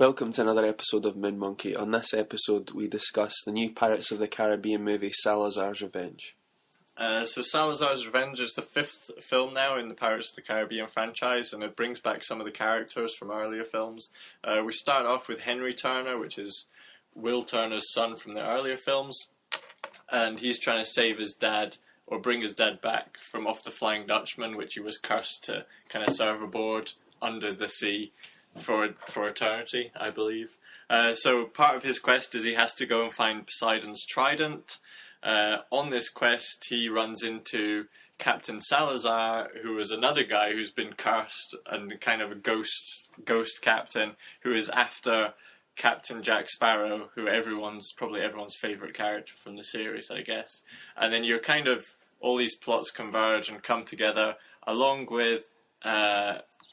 Welcome to another episode of Moon Monkey. On this episode, we discuss the new Pirates of the Caribbean movie, Salazar's Revenge. So Salazar's Revenge is the fifth film now in the Pirates of the Caribbean franchise, and it brings back some of the characters from earlier films. We start off with Henry Turner, which is Will Turner's son from the earlier films, and he's trying to save his dad, or bring his dad back from off the Flying Dutchman, which he was cursed to kind of serve aboard under the sea for eternity, I believe. So part of his quest is he has to go and find Poseidon's trident. On this quest, he runs into Captain Salazar, who is another guy who's been cursed and kind of a ghost captain, who is after Captain Jack Sparrow, who probably everyone's favourite character from the series, I guess. And then all these plots converge and come together, along with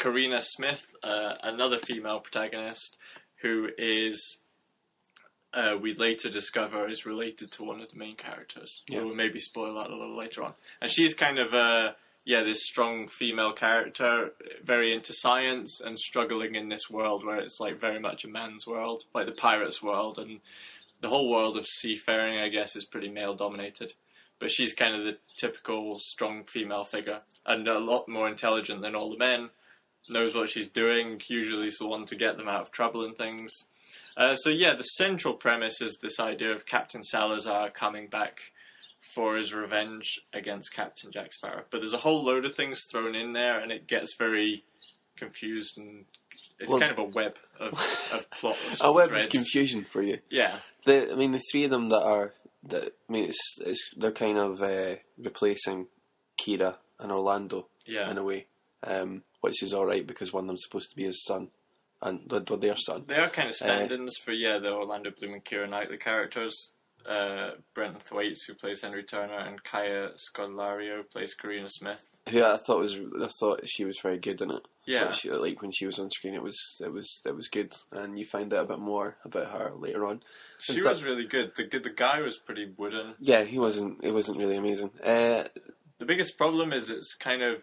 Karina Smith, another female protagonist, who is, we later discover, is related to one of the main characters. Yeah. We'll maybe spoil that a little later on. And she's kind of, this strong female character, very into science and struggling in this world where it's like very much a man's world, like the pirates' world, and the whole world of seafaring, I guess, is pretty male-dominated. But she's kind of the typical strong female figure, and a lot more intelligent than all the men, knows what she's doing, usually is the one to get them out of trouble and things. The central premise is this idea of Captain Salazar coming back for his revenge against Captain Jack Sparrow. But there's a whole load of things thrown in there, and it gets very confused, and it's kind of a web of plot threads. A web of confusion for you. Yeah. The three of them they're kind of replacing Kira and Orlando in a way. Which is alright because one of them's supposed to be his son, and their son. They are kind of stand-ins for the Orlando Bloom and Keira Knightley characters. Brenton Thwaites, who plays Henry Turner, and Kaya Scodelario plays Karina Smith. Who I thought she was very good in it. Yeah, when she was on screen, it was good, and you find out a bit more about her later on. She was really good. The guy was pretty wooden. Yeah, he wasn't really amazing. The biggest problem is it's kind of.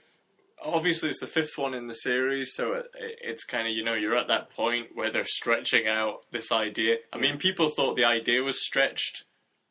Obviously, it's the fifth one in the series, so it's kind of, you're at that point where they're stretching out this idea. I mean, people thought the idea was stretched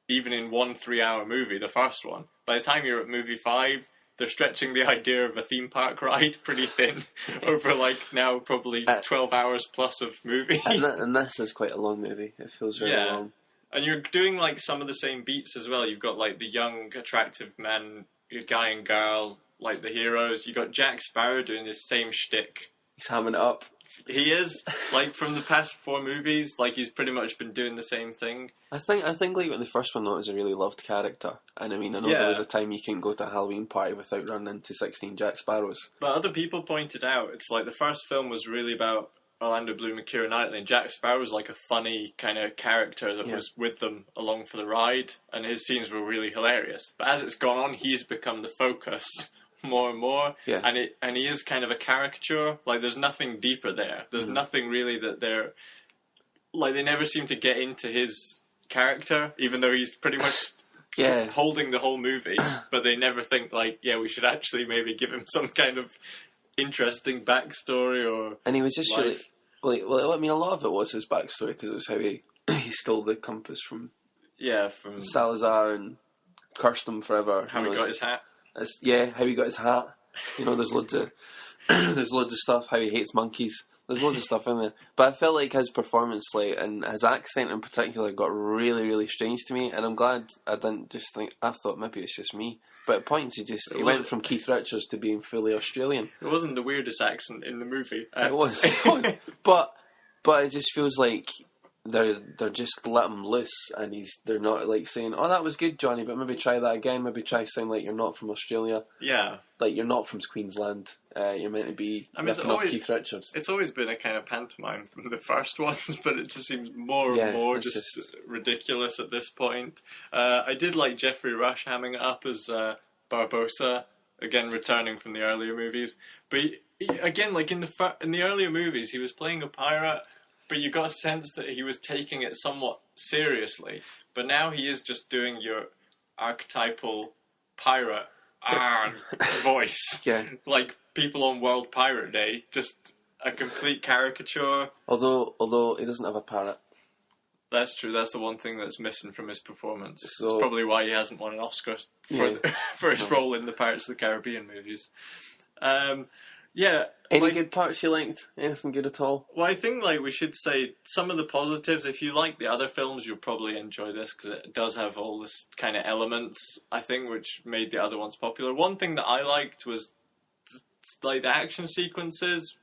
even in 1 3-hour movie, the first one. By the time you're at movie 5, they're stretching the idea of a theme park ride pretty thin over, now probably 12 hours plus of movie. And this is quite a long movie. It feels really long. And you're doing, some of the same beats as well. You've got, the young, attractive men, your guy and girl, like the heroes. You got Jack Sparrow doing this same shtick. He's hamming it up. He is, from the past 4 movies, he's pretty much been doing the same thing. I think in the first one, though, it was a really loved character. And I mean, I know there was a time you couldn't go to a Halloween party without running into 16 Jack Sparrows. But other people pointed out, it's the first film was really about Orlando Bloom and Keira Knightley, and Jack Sparrow was a funny kind of character that was with them along for the ride, and his scenes were really hilarious. But as it's gone on, he's become the focus more and more, and he is kind of a caricature. There's nothing deeper there. There's nothing really that they're they never seem to get into his character, even though he's pretty much holding the whole movie. But they never think we should actually maybe give him some kind of interesting backstory or. And he was just life. really a lot of it was his backstory because it was how he stole the compass from Salazar and cursed him forever. How he got his hat. How he got his hat. There's loads of stuff. How he hates monkeys. There's loads of stuff in there. But I felt like his performance, and his accent in particular, got really, really strange to me. And I'm glad I didn't just think. I thought maybe it's just me. But at points he went from Keith Richards to being fully Australian. It wasn't the weirdest accent in the movie. It was. But it just feels like they're just let him loose, and they're not saying, "Oh, that was good, Johnny, but maybe try that again. Maybe try sound like you're not from Australia. Yeah, you're not from Queensland. You're meant to be ripping off Keith Richards." It's always been a kind of pantomime from the first ones, but it just seems more and more just ridiculous at this point. I did like Jeffrey Rush hamming it up as Barbossa, again returning from the earlier movies, but again, in the earlier movies, he was playing a pirate. But you got a sense that he was taking it somewhat seriously. But now he is just doing your archetypal pirate voice. Yeah. Like people on World Pirate Day, just a complete caricature. Although he doesn't have a parrot. That's true. That's the one thing that's missing from his performance. So, it's probably why he hasn't won an Oscar for his role in the Pirates of the Caribbean movies. Any good parts you liked? Anything good at all? Well, I think we should say some of the positives. If you like the other films, you'll probably enjoy this because it does have all this kind of elements, I think, which made the other ones popular. One thing that I liked was the action sequences.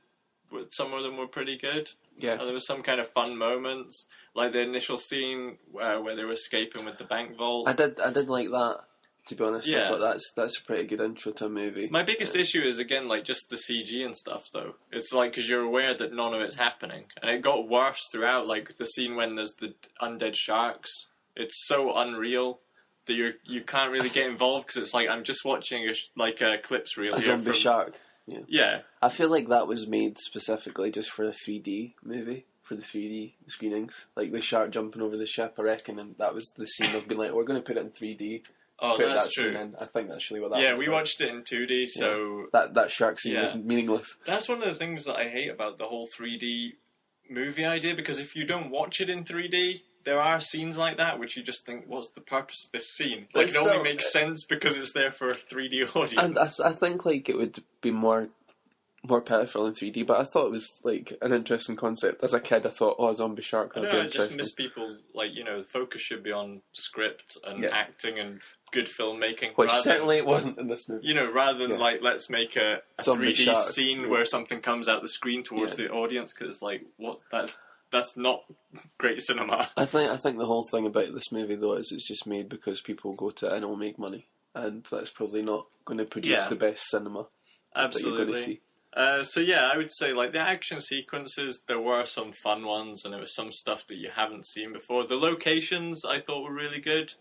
Some of them were pretty good. Yeah. And there was some kind of fun moments, like the initial scene where they were escaping with the bank vault. I did like that. To be honest, Yeah. I thought that's a pretty good intro to a movie. My biggest issue is, again, just the CG and stuff, though. It's because you're aware that none of it's happening. And it got worse throughout, the scene when there's the undead sharks. It's so unreal that you can't really get involved because it's I'm just watching a clips reel. A zombie shark. Yeah. Yeah. I feel like that was made specifically just for the 3D movie, for the 3D screenings. Like the shark jumping over the ship, I reckon, and that was the scene of being we're going to put it in 3D. Oh, put that's that true. Scene in. I think that's really what that was. Yeah, we watched it in 2D, so... Yeah. That shark scene was meaningless. That's one of the things that I hate about the whole 3D movie idea, because if you don't watch it in 3D, there are scenes like that which you just think, what's the purpose of this scene? It only makes sense because it's there for a 3D audience. And I think it would be more powerful in 3D, but I thought it was an interesting concept. As a kid, I thought, a zombie shark, that'd be interesting. I just miss people, the focus should be on script and acting and good filmmaking. Which certainly it wasn't in this movie. Rather than let's make a 3D scene where something comes out the screen towards the audience, because what? That's not great cinema. I think the whole thing about this movie, though, is it's just made because people go to it and it'll make money, and that's probably not going to produce the best cinema that you're going to see. I would say the action sequences, there were some fun ones, and there was some stuff that you haven't seen before. The locations I thought were really good.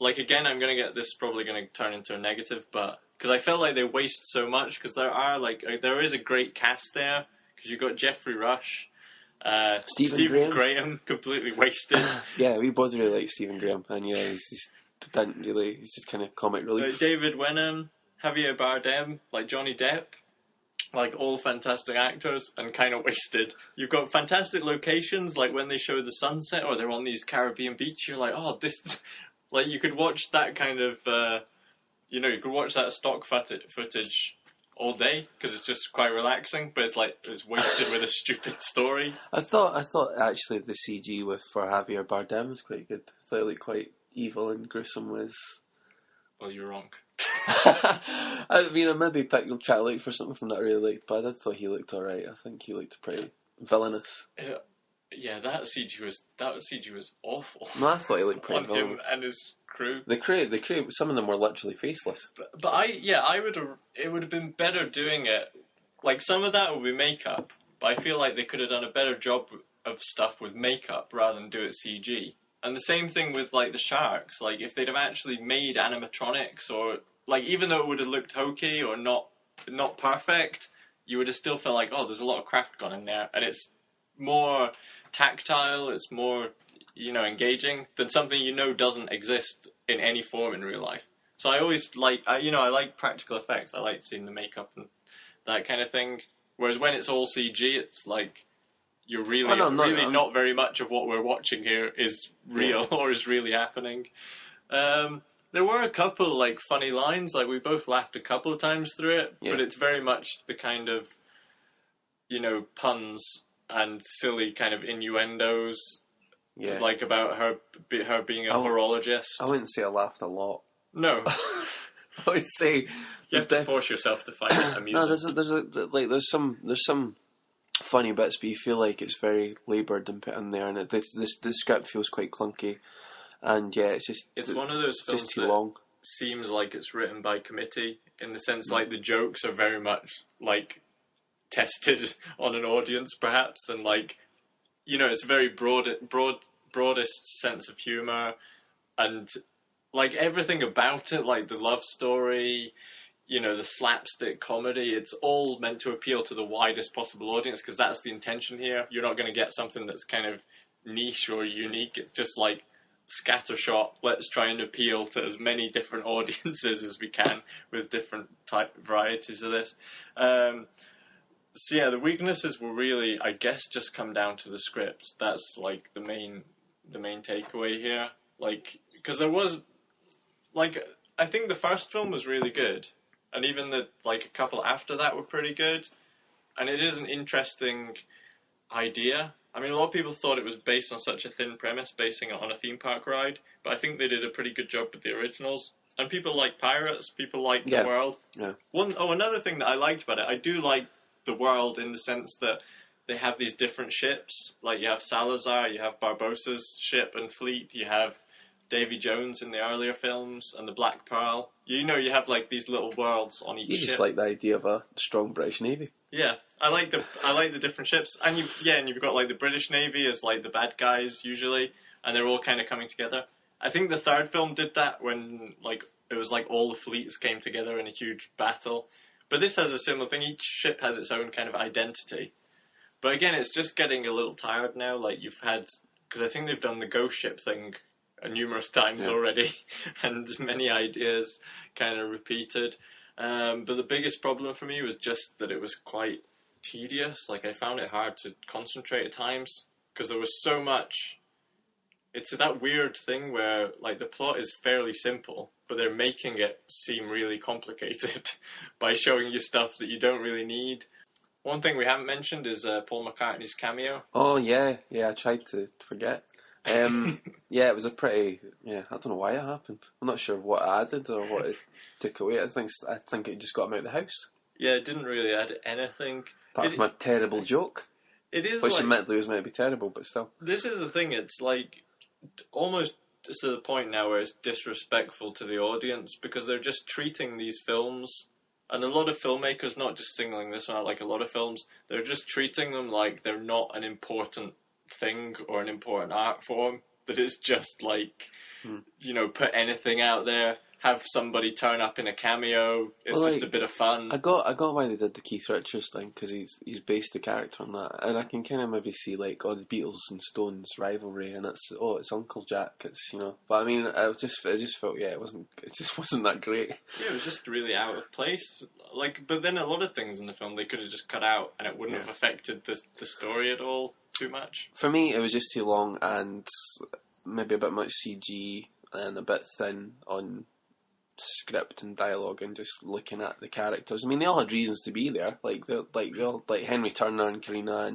Again, I'm going to get this, probably going to turn into a negative, but because I felt like they waste so much, because there is a great cast there, because you've got Jeffrey Rush, Stephen Graham, completely wasted. Yeah, we both really like Stephen Graham, and he's just kind of comic relief. David Wenham, Javier Bardem, Johnny Depp. All fantastic actors, and kind of wasted. You've got fantastic locations, when they show the sunset or they're on these Caribbean beach, you're this... you could watch that kind of... you could watch that stock footage all day, because it's just quite relaxing, but it's wasted with a stupid story. I thought actually the CG for Javier Bardem was quite good. I thought it looked quite evil and gruesome. Well, you're wrong. I mean, I maybe picked Charlie for something that I really liked, but I did thought he looked alright. I think he looked pretty villainous. Yeah, that CG was awful. No, I thought he looked pretty villainous. Him and his crew. The crew, some of them were literally faceless. But it would have been better doing it. Some of that would be makeup, but I feel like they could have done a better job of stuff with makeup rather than do it CG. And the same thing with the sharks. If they'd have actually made animatronics, or even though it would have looked hokey or not perfect, you would have still felt there's a lot of craft gone in there, and it's more tactile, it's more engaging than something doesn't exist in any form in real life. So I always I like practical effects. I like seeing the makeup and that kind of thing. Whereas when it's all CG, it's you're really, not very much of what we're watching here is real or is really happening. There were a couple funny lines. We both laughed a couple of times through it, but it's very much the kind of puns and silly kind of innuendos. Yeah. About her being a horologist. I wouldn't say I laughed a lot. No. I would say you have to force yourself to find it amusing. No, there's some funny bits, but you feel it's very laboured and put in there, and the script feels quite clunky, and it's one of those films just too long. Seems like it's written by committee, in the sense the jokes are very much tested on an audience, perhaps, and it's a very broadest sense of humour, and everything about it, the love story, the slapstick comedy, it's all meant to appeal to the widest possible audience, because that's the intention here. You're not going to get something that's kind of niche or unique. It's just scattershot. Let's try and appeal to as many different audiences as we can with different varieties of this. So yeah, the weaknesses will really, I guess, just come down to the script. That's like the main takeaway here. Like, because there was, like, I think the first film was really good, and even the like a couple after that were pretty good. And it is an interesting idea. I mean, a lot of people thought it was based on such a thin premise, basing it on a theme park ride, but I think they did a pretty good job with the originals. And people like pirates, people like the world. Yeah. Another thing that I liked about it, I do like the world in the sense that they have these different ships. Like, you have Salazar, you have Barbossa's ship and fleet, you have Davy Jones in the earlier films, and the Black Pearl. You know, you have, like, these little worlds on each ship. You just like the idea of a strong British Navy. Yeah, I like the different ships, and you've got like the British Navy as like the bad guys usually, and they're all kind of coming together. I think the third film did that when like it was like all the fleets came together in a huge battle. But this has a similar thing. Each ship has its own kind of identity. But again, it's just getting a little tired now. Like you've had, because I think they've done the ghost ship thing numerous times already, and many ideas kind of repeated. But the biggest problem for me was just that it was quite tedious. Like, I found it hard to concentrate at times because there was so much. It's that weird thing where, like, the plot is fairly simple, but they're making it seem really complicated by showing you stuff that you don't really need. One thing we haven't mentioned is Paul McCartney's cameo. Oh, yeah. I tried to forget. Yeah, it was a pretty. Yeah, I don't know why it happened. I'm not sure what it added or what it took away. I think it just got him out of the house. Yeah, it didn't really add anything. Apart from a terrible joke. It is, which like, admittedly was meant to be terrible, but still. This is the thing. It's like almost to the point now where it's disrespectful to the audience because they're just treating these films. And a lot of filmmakers, not just singling this one out, like a lot of films, they're just treating them like they're not an important thing or an important art form, that it's just like you know, put anything out there, have somebody turn up in a cameo, it's just a bit of fun. I got why they did the Keith Richards thing, because he's based the character on that, and I can kind of maybe see like the Beatles and Stones rivalry, and it's Uncle Jack, it's, you know, but I mean it just felt it just wasn't that great. Yeah, it was just really out of place. Like, but then a lot of things in the film they could have just cut out and it wouldn't have affected the story at all too much. For me, it was just too long and maybe a bit much CG and a bit thin on script and dialogue and just looking at the characters. I mean, they all had reasons to be there. Like Henry Turner and Karina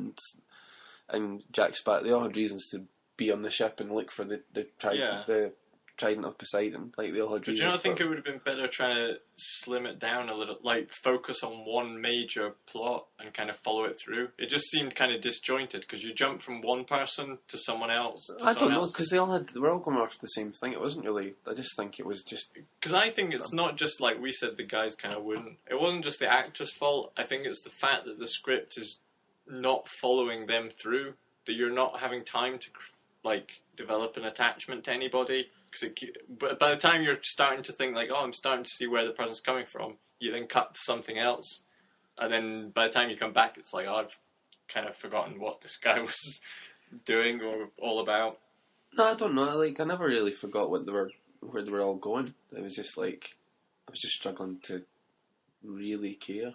and Jack Sparrow. They all had reasons to be on the ship and look for the Trident of Poseidon. Like, they all had reasons. Do you not think it would have been better trying to slim it down a little, like focus on one major plot and kind of follow it through? It just seemed kind of disjointed because you jump from one person to someone else. I don't know, because they were all going after the same thing. It wasn't really. I just think it was just because I think it's not just like we said. The guys kind of wouldn't. It wasn't just the actor's fault. I think it's the fact that the script is not following them through. That you're not having time to like develop an attachment to anybody. But by the time you're starting to think like, I'm starting to see where the person's coming from, you then cut to something else, and then by the time you come back, it's like, I've kind of forgotten what this guy was doing or all about. No, I don't know. Like, I never really forgot where they were all going. It was just like I was just struggling to really care.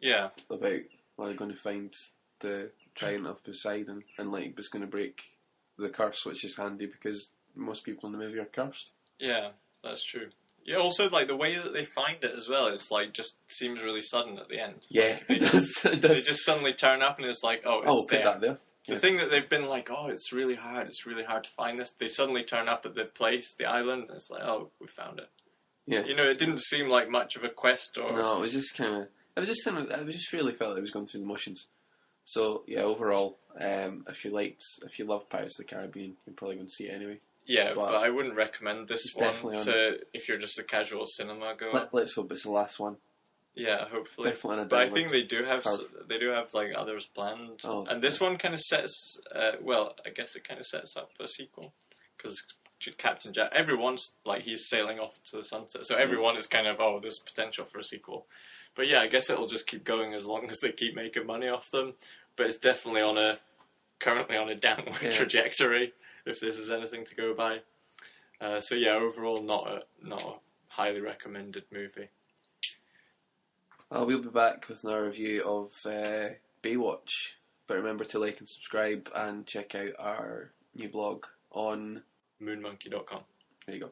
Yeah. About why they're going to find the Trident of Poseidon and like was going to break the curse, which is handy because most people in the movie are cursed. Yeah, that's true. Yeah, also, like, the way that they find it as well, it's, like, just seems really sudden at the end. Yeah, like, they just suddenly turn up and it's like, it's there. Put that there. The thing that they've been like, it's really hard to find this. They suddenly turn up at the place, the island, and it's like, we found it. Yeah. You know, it didn't seem like much of a quest or... No, it was just kind of... I just really felt it was going through the motions. So, yeah, overall, if you love Pirates of the Caribbean, you're probably going to see it anyway. Yeah, but I wouldn't recommend this one if you're just a casual cinema goer. Let's hope it's the last one. Yeah, hopefully. Definitely. But I think they do have like others planned, and this one kind of sets. I guess it kind of sets up a sequel because Captain Jack. Everyone's like he's sailing off to the sunset, so everyone is kind of there's potential for a sequel. But yeah, I guess it'll just keep going as long as they keep making money off them. But it's definitely currently on a downward trajectory. If this is anything to go by. So yeah, overall not a highly recommended movie. We'll be back with another review of Baywatch. But remember to like and subscribe and check out our new blog on moonmonkey.com. There you go.